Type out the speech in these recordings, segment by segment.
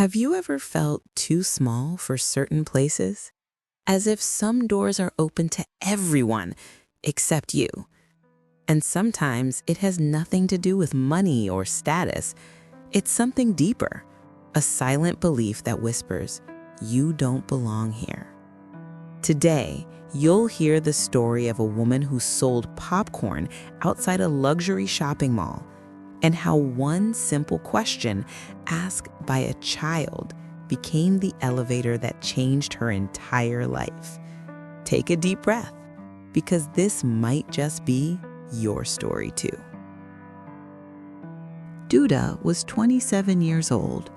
Have you ever felt too small for certain places? As if some doors are open to everyone except you. And sometimes it has nothing to do with money or status. It's something deeper, a silent belief that whispers, you don't belong here. Today, you'll hear the story of a woman who sold popcorn outside a luxury shopping mall, and how one simple question asked by a child became the elevator that changed her entire life. Take a deep breath, because this might just be your story too. Duda was 27 years old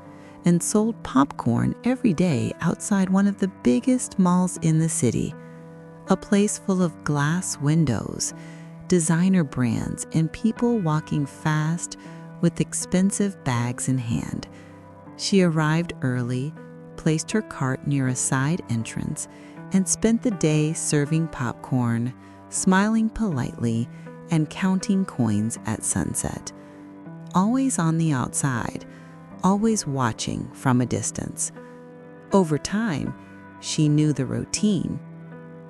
and sold popcorn every day outside one of the biggest malls in the city, a place full of glass windows, designer brands, and people walking fast with expensive bags in hand. She arrived early, placed her cart near a side entrance, and spent the day serving popcorn, smiling politely, and counting coins at sunset. Always on the outside, always watching from a distance. Over time, she knew the routine.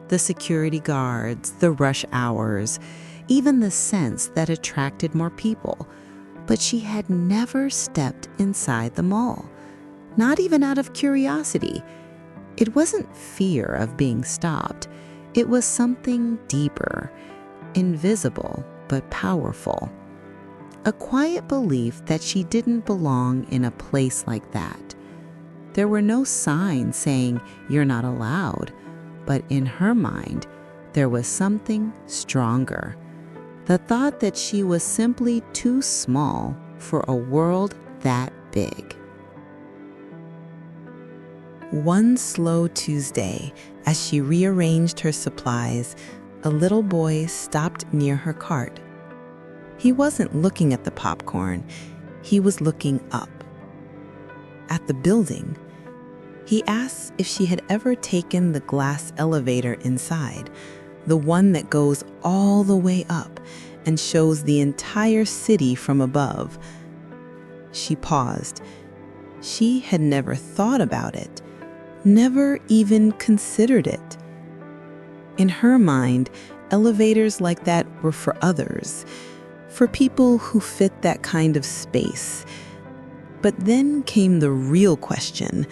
The security guards, the rush hours, even the scents that attracted more people. But she had never stepped inside the mall, not even out of curiosity. It wasn't fear of being stopped. It was something deeper, invisible but powerful. A quiet belief that she didn't belong in a place like that. There were no signs saying you're not allowed, but in her mind, there was something stronger. The thought that she was simply too small for a world that big. One slow Tuesday, as she rearranged her supplies, a little boy stopped near her cart. He wasn't looking at the popcorn, he was looking up. At the building, he asked if she had ever taken the glass elevator inside, the one that goes all the way up and shows the entire city from above. She paused. She had never thought about it, never even considered it. In her mind, elevators like that were for others, for people who fit that kind of space. But then came the real question,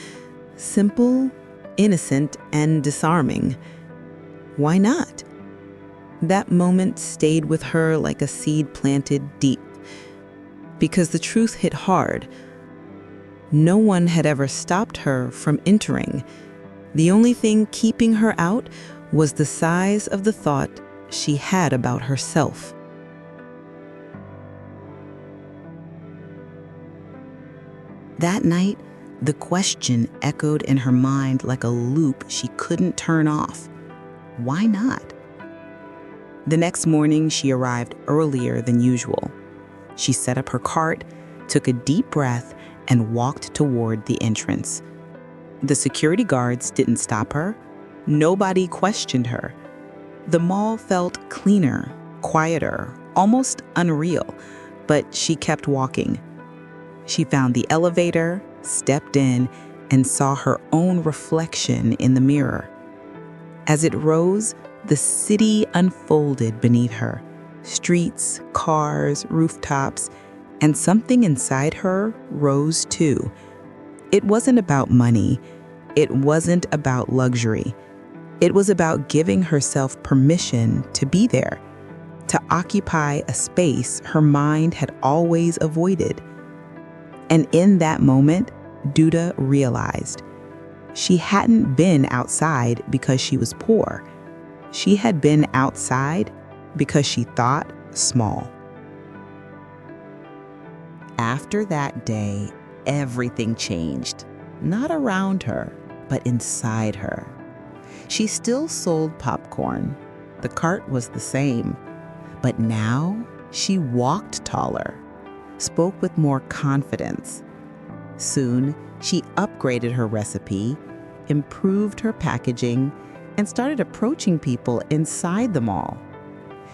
simple, innocent, and disarming. Why not? That moment stayed with her like a seed planted deep, because the truth hit hard. No one had ever stopped her from entering. The only thing keeping her out was the size of the thought she had about herself. That night, the question echoed in her mind like a loop she couldn't turn off. Why not? The next morning, she arrived earlier than usual. She set up her cart, took a deep breath, and walked toward the entrance. The security guards didn't stop her. Nobody questioned her. The mall felt cleaner, quieter, almost unreal, but she kept walking. She found the elevator, stepped in, and saw her own reflection in the mirror. As it rose, the city unfolded beneath her. Streets, cars, rooftops, and something inside her rose too. It wasn't about money. It wasn't about luxury. It was about giving herself permission to be there, to occupy a space her mind had always avoided. And in that moment, Duda realized she hadn't been outside because she was poor. She had been outside because she thought small. After that day, everything changed. Not around her, but inside her. She still sold popcorn. The cart was the same. But now, she walked taller, spoke with more confidence. Soon, she upgraded her recipe, improved her packaging, and started approaching people inside the mall.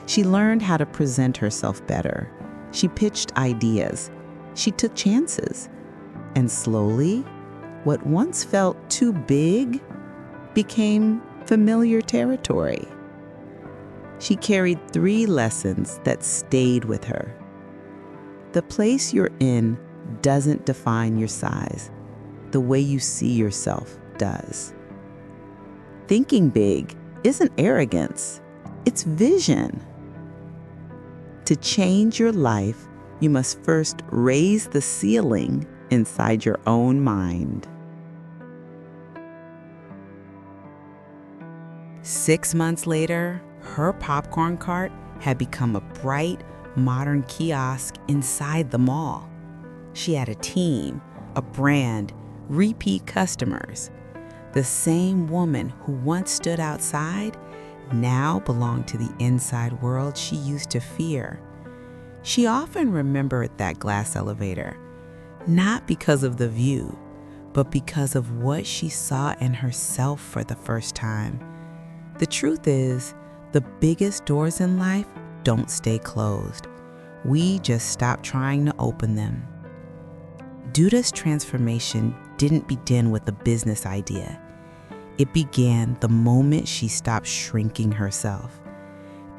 She learned how to present herself better. She pitched ideas. She took chances. And slowly, What once felt too big became familiar territory. She carried 3 lessons that stayed with her. The place you're in doesn't define your size. The way you see yourself does. Thinking big isn't arrogance, it's vision. To change your life, you must first raise the ceiling inside your own mind. 6 months later, her popcorn cart had become a bright, modern kiosk inside the mall. She had a team, a brand, repeat customers. The same woman who once stood outside now belonged to the inside world she used to fear. She often remembered that glass elevator, not because of the view, but because of what she saw in herself for the first time. The truth is, the biggest doors in life don't stay closed. We just stop trying to open them. Duda's transformation didn't begin with a business idea. It began the moment she stopped shrinking herself.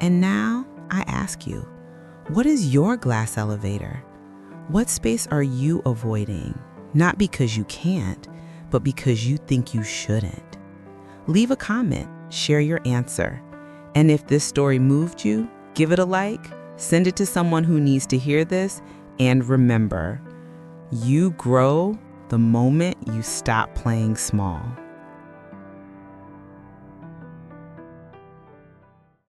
And now I ask you, what is your glass elevator? What space are you avoiding? Not because you can't, but because you think you shouldn't. Leave a comment, share your answer. And if this story moved you, give it a like, send it to someone who needs to hear this, and remember, you grow the moment you stop playing small.